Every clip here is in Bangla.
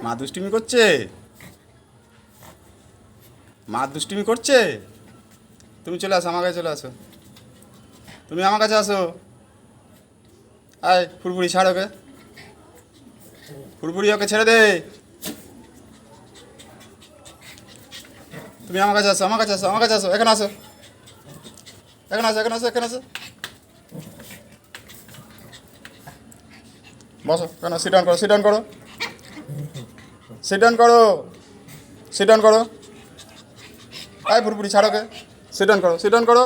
মা দুষ্টুমি করছে, মা দুষ্টুমি করছে। তুমি চলে আসো, আমার কাছে চলে আসো, তুমি আমার কাছে আসো। আয় ফুরফুরি, ছাড় ওকে, ফুরফুরি ওকে ছেড়ে দে। তুমি আমার কাছে আসো, আমার কাছে আসো, আমার কাছে আসো, এখানে আসো, এখানে আসো, এখানে আসো, এখানে আসো। বসো, কেন সিট ডাউন করো, সিট ডাউন করো, সিট ডাউন করো, সিট ডাউন করো। আয় ফুরফুরি, ছাড় ওকে, সিট ডাউন করো, সিট ডাউন করো,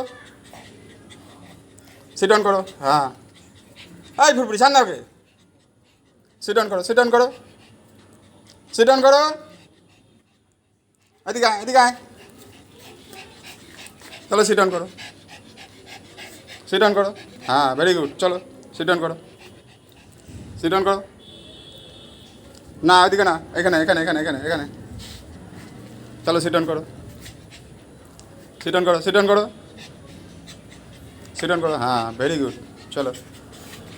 সিট ডাউন করো। হ্যাঁ, আয় ফুরফুরি, ছাড় না ওকে, সিট ডাউন করো, সিট ডাউন করো, সিট ডাউন করো। এদিকে আয়, এদিকে আয়, চলো সিট ডাউন করো, সিট ডাউন করো। হ্যাঁ ভেরি গুড, চলো সিট ডাউন করো, সিট ডাউন করো। না ওইদিকে না, এখানে এখানে এখানে এখানে এখানে, চলো সিট ডাউন করো, সিট ডাউন করো, সিট ডাউন করো, সিট ডাউন করো। হ্যাঁ ভেরি গুড, চলো।